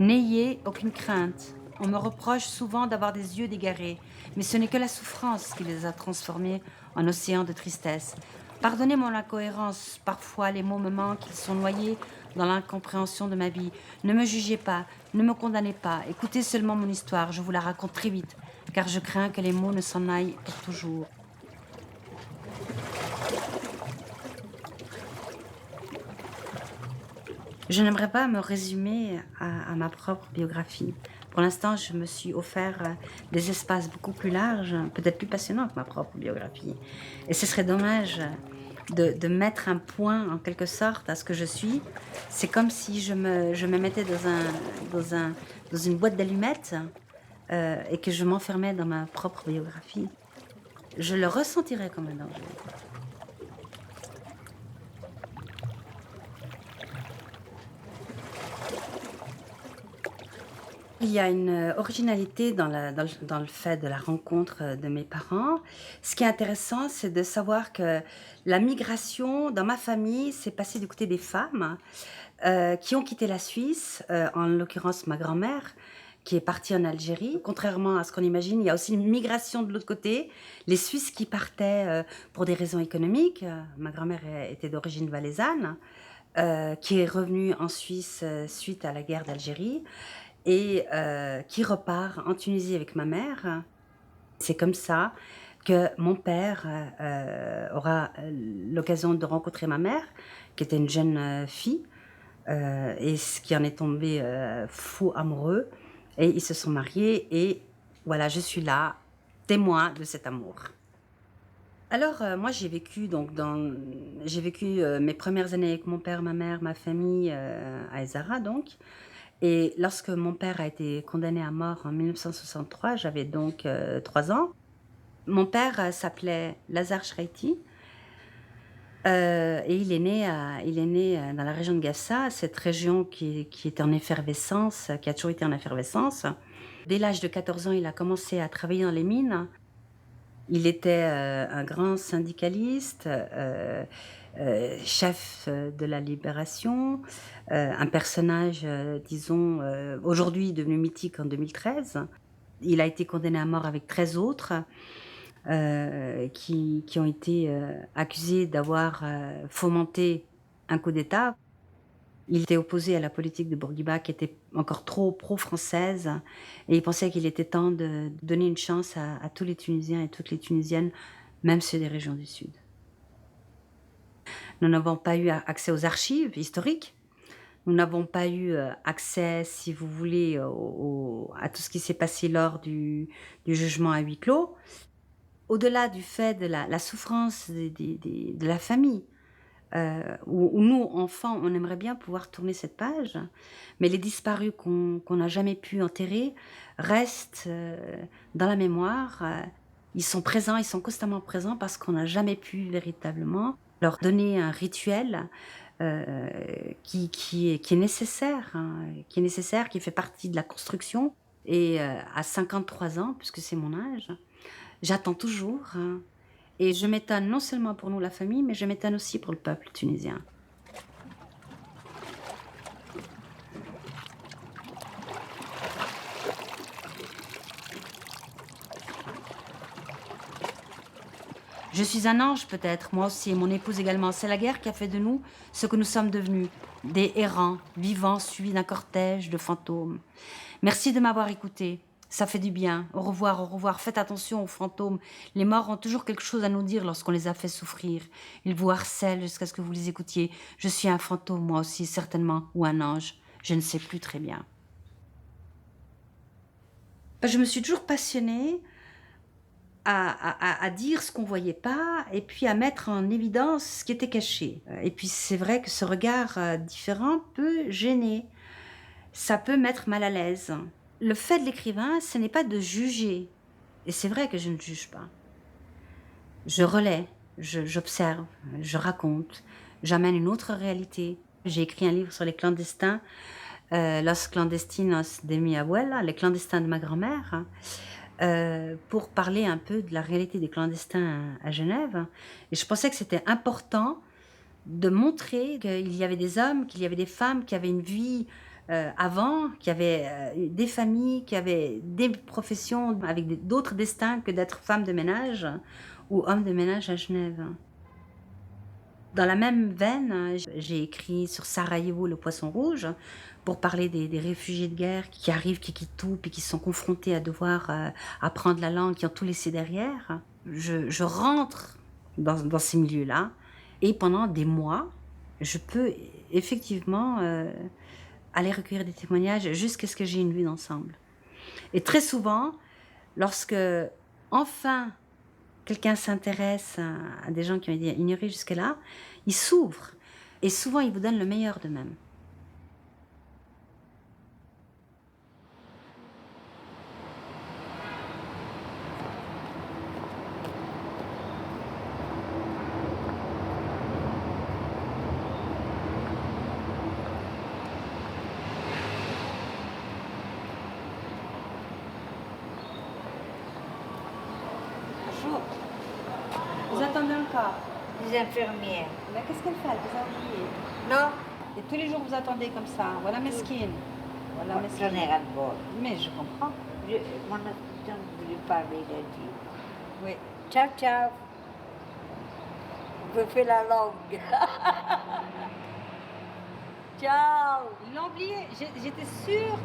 N'ayez aucune crainte. On me reproche souvent d'avoir des yeux égarés, mais ce n'est que la souffrance qui les a transformés en océan de tristesse. Pardonnez mon incohérence, parfois les mots me manquent, ils sont noyés dans l'incompréhension de ma vie. Ne me jugez pas, ne me condamnez pas, écoutez seulement mon histoire, je vous la raconte très vite, car je crains que les mots ne s'en aillent pour toujours. Je n'aimerais pas me résumer à ma propre biographie. Pour l'instant, je me suis offert des espaces beaucoup plus larges, peut-être plus passionnants que ma propre biographie. Et ce serait dommage de mettre un point, en quelque sorte, à ce que je suis. C'est comme si je me mettais dans un, dans une boîte d'allumettes et que je m'enfermais dans ma propre biographie. Je le ressentirais comme un danger. Il y a une, originalité dans le fait de la rencontre, de mes parents. Ce qui est intéressant, c'est de savoir que la migration dans ma famille s'est passée du côté des femmes, qui ont quitté la Suisse, en l'occurrence ma grand-mère, qui est partie en Algérie. Contrairement à ce qu'on imagine, il y a aussi une migration de l'autre côté. Les Suisses qui partaient, pour des raisons économiques, ma grand-mère était d'origine valaisanne, qui est revenue en Suisse, suite à la guerre d'Algérie et qui repart en Tunisie avec ma mère. C'est comme ça que mon père, aura, l'occasion de rencontrer ma mère, qui était une jeune, fille, et ce qui en est tombé, fou amoureux et ils se sont mariés et voilà, je suis là, témoin de cet amour. Alors, moi j'ai vécu, mes premières années avec mon père, ma mère, ma famille, à Ezara donc. Et lorsque mon père a été condamné à mort en 1963, j'avais donc 3 ans. Mon père, s'appelait Lazare Shreiti, et il est né, dans la région de Gafsa, cette région qui est en effervescence, qui a toujours été en effervescence. Dès l'âge de 14 ans, il a commencé à travailler dans les mines. Il était, un grand syndicaliste, chef, de la libération, un personnage, disons, aujourd'hui devenu mythique en 2013. Il a été condamné à mort avec 13 autres, qui ont été, accusés d'avoir, fomenté un coup d'État. Il était opposé à la politique de Bourguiba qui était encore trop pro-française et il pensait qu'il était temps de donner une chance à tous les Tunisiens et toutes les Tunisiennes, même ceux des régions du sud. Nous n'avons pas eu accès aux archives historiques. Nous n'avons pas eu, accès, si vous voulez, à tout ce qui s'est passé lors du jugement à huis clos. Au-delà du fait de la souffrance de la famille, où nous, enfants, on aimerait bien pouvoir tourner cette page, mais les disparus qu'on n'a jamais pu enterrer restent, dans la mémoire, ils sont présents, ils sont constamment présents parce qu'on n'a jamais pu véritablement leur donner un rituel, qui est nécessaire, hein, qui est nécessaire, qui fait partie de la construction et à 53 ans, puisque c'est mon âge, j'attends toujours, hein, et je m'étonne non seulement pour nous, la famille, mais je m'étonne aussi pour le peuple tunisien. Je suis un ange peut-être, moi aussi, et mon épouse également. C'est la guerre qui a fait de nous ce que nous sommes devenus, des errants, vivants suivis d'un cortège de fantômes. Merci de m'avoir écouté. Ça fait du bien. Au revoir, au revoir. Faites attention aux fantômes. Les morts ont toujours quelque chose à nous dire lorsqu'on les a fait souffrir. Ils vous harcèlent jusqu'à ce que vous les écoutiez. Je suis un fantôme, moi aussi, certainement, ou un ange. Je ne sais plus très bien. Je me suis toujours passionnée à dire ce qu'on voyait pas et puis à mettre en évidence ce qui était caché. Et puis c'est vrai que ce regard, différent peut gêner. Ça peut mettre mal à l'aise. Le fait de l'écrivain, ce n'est pas de juger et c'est vrai que je ne juge pas. Je relais, j'observe, je raconte, j'amène une autre réalité. J'ai écrit un livre sur les clandestins, Los Clandestinos de mi abuela, les clandestins de ma grand-mère, pour parler un peu de la réalité des clandestins à Genève. Et je pensais que c'était important de montrer qu'il y avait des hommes, qu'il y avait des femmes qui avaient une vie, avant, qui avaient des familles, qui avaient des professions avec d'autres destins que d'être femme de ménage ou homme de ménage à Genève. Dans la même veine, j'ai écrit sur Sarajevo, le poisson rouge, pour parler des réfugiés de guerre qui arrivent, qui quittent tout, puis qui sont confrontés à devoir apprendre la langue, qui ont tout laissé derrière. Je rentre dans ces milieux-là, et pendant des mois, je peux effectivement aller recueillir des témoignages jusqu'à ce que j'ai une vue d'ensemble. Et très souvent, lorsque enfin quelqu'un s'intéresse à des gens qui ont été ignorés jusque-là, ils s'ouvrent et souvent ils vous donnent le meilleur d'eux-mêmes. Bonjour. Vous attendez encore? Les infirmières. Mais qu'est-ce qu'elle fait? Elle vous a oublié. Non, Et tous les jours vous attendez comme ça. Voilà mesquine. Voilà j'en ai mesquine. ras-le-bol. Mais je comprends. Mon assistant voulait parler, il a dit Oui. ciao, ciao. Je fais la langue. Ciao. Ils l'ont oublié. J'étais sûre.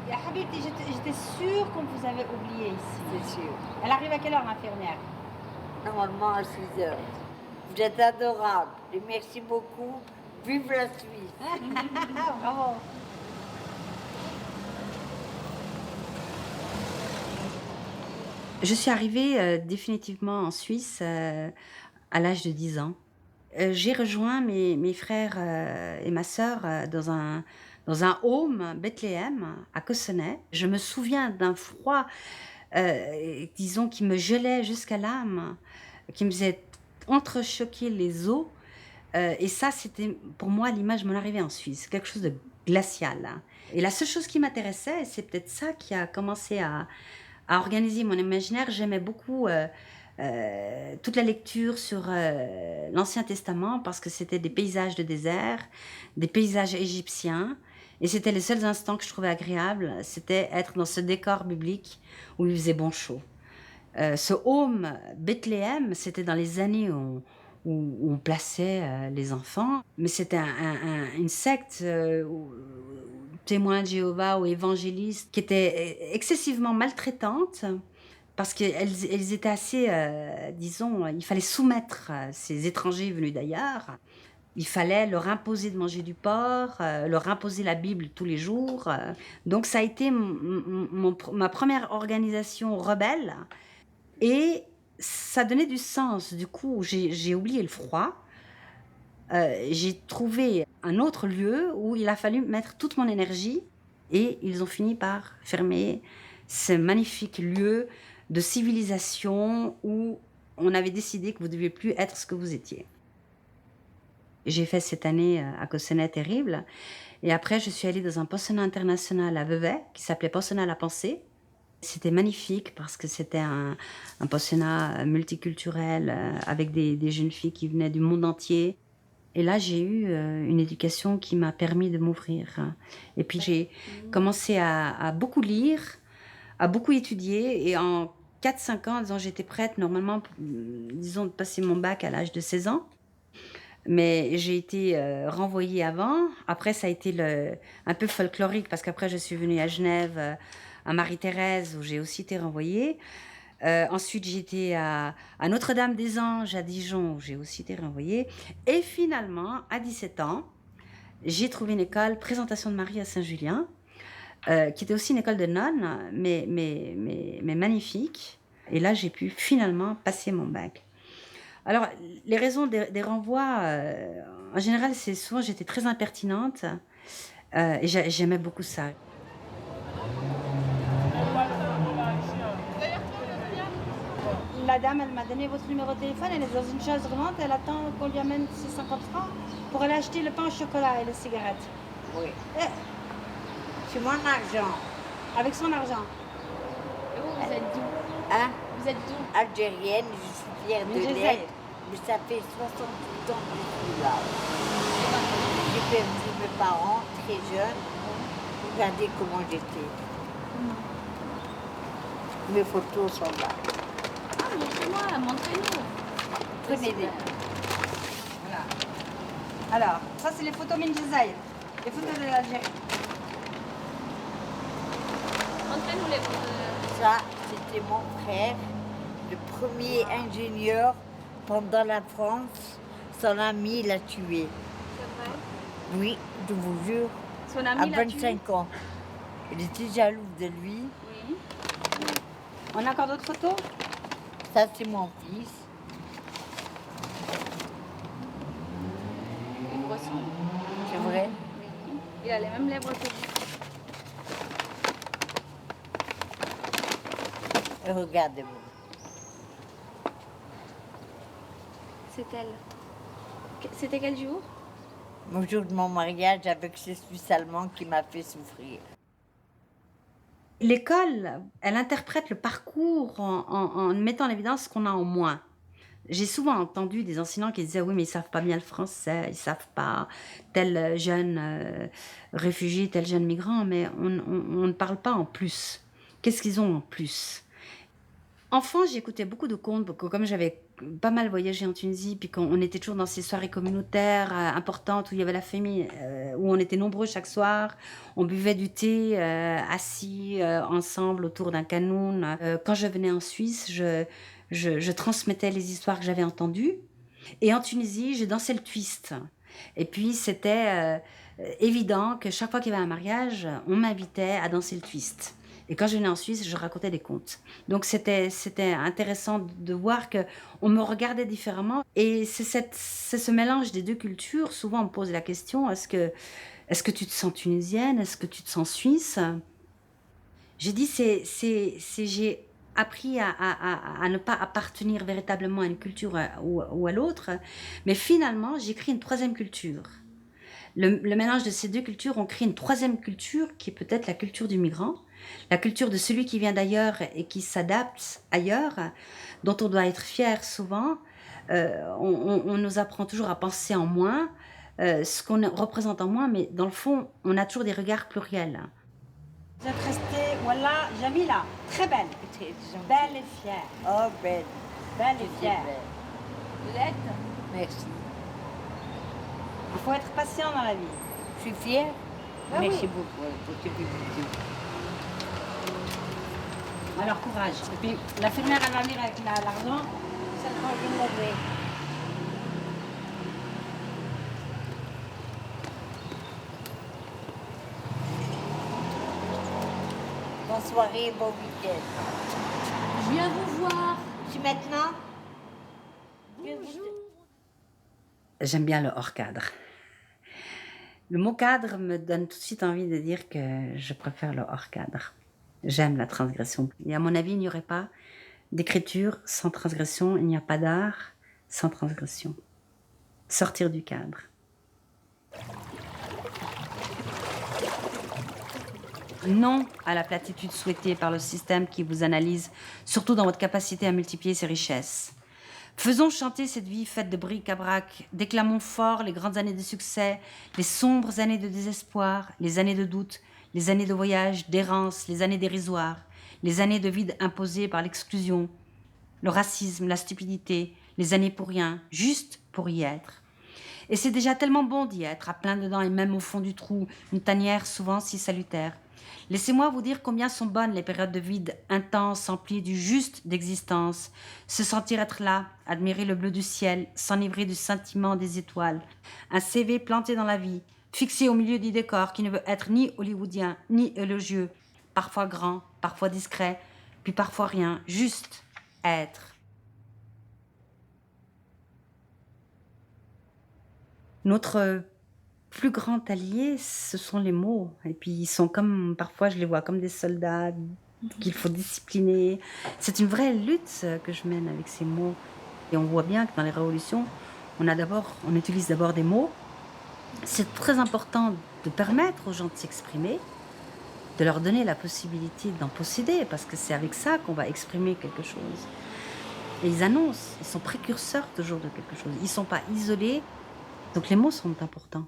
Ya Habibti, j'étais sûre qu'on vous avait oublié ici. C'est sûr. Elle arrive à quelle heure, l'infirmière? Normalement à 6 heures. Vous êtes adorable. Et merci beaucoup. Vive la Suisse. Bravo. Je suis arrivée définitivement en Suisse à l'âge de 10 ans. J'ai rejoint mes frères et ma sœur dans un home Bethléem à Cossonay. Je me souviens d'un froid, disons, qui me gelait jusqu'à l'âme, qui me faisait entrechoquer les os. Et ça, c'était pour moi l'image de mon arrivée en Suisse, quelque chose de glacial, hein. Et la seule chose qui m'intéressait, et c'est peut-être ça qui a commencé à organiser mon imaginaire, j'aimais beaucoup toute la lecture sur l'Ancien Testament parce que c'était des paysages de désert, des paysages égyptiens. Et c'était les seuls instants que je trouvais agréables, c'était être dans ce décor biblique où il faisait bon chaud. Ce home Bethléem, c'était dans les années où on plaçait les enfants, mais c'était une secte témoins de Jéhovah ou évangélistes qui était excessivement maltraitante parce qu'elles étaient assez, disons, il fallait soumettre ces étrangers venus d'ailleurs. Il fallait leur imposer de manger du porc, leur imposer la Bible tous les jours. Donc ça a été ma première organisation rebelle. Et ça donnait du sens. Du coup, j'ai oublié le froid. J'ai trouvé un autre lieu où il a fallu mettre toute mon énergie. Et ils ont fini par fermer ce magnifique lieu de civilisation où on avait décidé que vous ne deviez plus être ce que vous étiez. J'ai fait cette année à Cossonay terrible. Et après, je suis allée dans un pensionnat international à Vevey qui s'appelait Pensionnat à la Pensée. C'était magnifique parce que c'était un pensionnat multiculturel avec des jeunes filles qui venaient du monde entier. Et là, j'ai eu une éducation qui m'a permis de m'ouvrir. Et puis, j'ai commencé à beaucoup lire, à beaucoup étudier. Et en 4-5 ans, disons, j'étais prête normalement, disons, de passer mon bac à l'âge de 16 ans. Mais j'ai été renvoyée avant. Après, ça a été un peu folklorique parce qu'après, je suis venue à Genève, à Marie-Thérèse, où j'ai aussi été renvoyée. Ensuite, j'étais à Notre-Dame-des-Anges, à Dijon, où j'ai aussi été renvoyée. Et finalement, à 17 ans, j'ai trouvé une école, Présentation de Marie à Saint-Julien, qui était aussi une école de nonnes, mais magnifique. Et là, j'ai pu finalement passer mon bac. Alors, les raisons des renvois, en général, c'est souvent j'étais très impertinente et j'aimais beaucoup ça. La dame, elle m'a donné votre numéro de téléphone, elle est dans une chaise roulante, elle attend qu'on lui amène ses 50 francs pour aller acheter le pain au chocolat et les cigarettes. Oui. Et C'est mon argent. avec son argent. Et vous êtes d'où? Hein? Vous êtes d'où? Algérienne, je suis fière Mais de je sais. l'être. Mais ça fait 68 ans que je suis là. J'ai perdu mes parents très jeunes. Regardez comment j'étais. Mes photos sont là. Ah, montrez-moi, montrez-nous. Prenez-les. Voilà. Alors, ça c'est les photos Minjizaïr, les photos de l'Algérie. Montrez-nous les photos. Ça, c'était mon frère, le premier ingénieur pendant la France. Son ami l'a tué. C'est vrai. Oui, je vous jure, Son à ami l'a tué. 25 ans. Il était jaloux de lui. Oui. On a encore d'autres photos? Ça, c'est mon fils. Il vous ressemble. C'est vrai. Oui. Il a les mêmes lèvres que vous. Et regardez-vous. C'est elle. C'était quel jour? Le jour de mon mariage avec ce Suisse allemand qui m'a fait souffrir. L'école, elle interprète le parcours en mettant en évidence ce qu'on a en moins. J'ai souvent entendu des enseignants qui disaient: «Oui, mais ils savent pas bien le français, ils savent pas tel jeune réfugié, tel jeune migrant», mais on ne parle pas en plus. Qu'est-ce qu'ils ont en plus? Enfant, j'écoutais beaucoup de contes, comme j'avais pas mal voyagé en Tunisie, puis qu'on était toujours dans ces soirées communautaires importantes où il y avait la famille, où on était nombreux chaque soir, on buvait du thé assis ensemble autour d'un canoun. Quand je venais en Suisse, je transmettais les histoires que j'avais entendues. Et en Tunisie, je dansais le twist. Et puis, c'était évident que chaque fois qu'il y avait un mariage, on m'invitait à danser le twist. Et quand je venais en Suisse, je racontais des contes. Donc, c'était intéressant de voir qu'on me regardait différemment. Et c'est ce mélange des deux cultures. Souvent, on me pose la question, est-ce que tu te sens tunisienne? Est-ce que tu te sens suisse? J'ai dit, j'ai appris à ne pas appartenir véritablement à une culture ou à l'autre, mais finalement, j'ai créé une troisième culture. Le mélange de ces deux cultures, on crée une troisième culture qui est peut-être la culture du migrant, la culture de celui qui vient d'ailleurs et qui s'adapte ailleurs, dont on doit être fier souvent. On nous apprend toujours à penser en moins, ce qu'on représente en moins, mais dans le fond, on a toujours des regards pluriels. Vous êtes restée, voilà, Jamila, très belle. Belle et fière. Oh, belle. Belle et C'est fière. belle. Vous l'êtes? Merci. Il faut être patient dans la vie. Je suis fière. Ah Merci oui. beaucoup pour ce que vous dites. Alors, courage. Et puis, l'infirmière, elle va venir avec l'argent. Ça change de mauvais. Bonne soirée, bon week-end. Je viens vous voir. C'est maintenant? Bonjour. J'aime bien le hors-cadre. Le mot cadre me donne tout de suite envie de dire que je préfère le hors-cadre. J'aime la transgression. Et à mon avis, il n'y aurait pas d'écriture sans transgression, il n'y a pas d'art sans transgression. Sortir du cadre. Non à la platitude souhaitée par le système qui vous analyse, surtout dans votre capacité à multiplier ses richesses. Faisons chanter cette vie faite de bric-à-brac, déclamons fort les grandes années de succès, les sombres années de désespoir, les années de doute, les années de voyage, d'errance, les années dérisoires, les années de vide imposées par l'exclusion, le racisme, la stupidité, les années pour rien, juste pour y être. Et c'est déjà tellement bon d'y être, à plein dedans et même au fond du trou, une tanière souvent si salutaire. Laissez-moi vous dire combien sont bonnes les périodes de vide intenses, emplies du juste d'existence. Se sentir être là, admirer le bleu du ciel, s'enivrer du sentiment des étoiles. Un CV planté dans la vie, fixé au milieu du décor qui ne veut être ni hollywoodien, ni élogieux. Parfois grand, parfois discret, puis parfois rien, juste être. Notre plus grand allié, ce sont les mots. Et puis ils sont comme, parfois je les vois comme des soldats qu'il faut discipliner. C'est une vraie lutte que je mène avec ces mots. Et on voit bien que dans les révolutions, on utilise d'abord des mots. C'est très important de permettre aux gens de s'exprimer, de leur donner la possibilité d'en posséder, parce que c'est avec ça qu'on va exprimer quelque chose. Et ils annoncent, ils sont précurseurs toujours de quelque chose. Ils ne sont pas isolés. Donc les mots sont importants.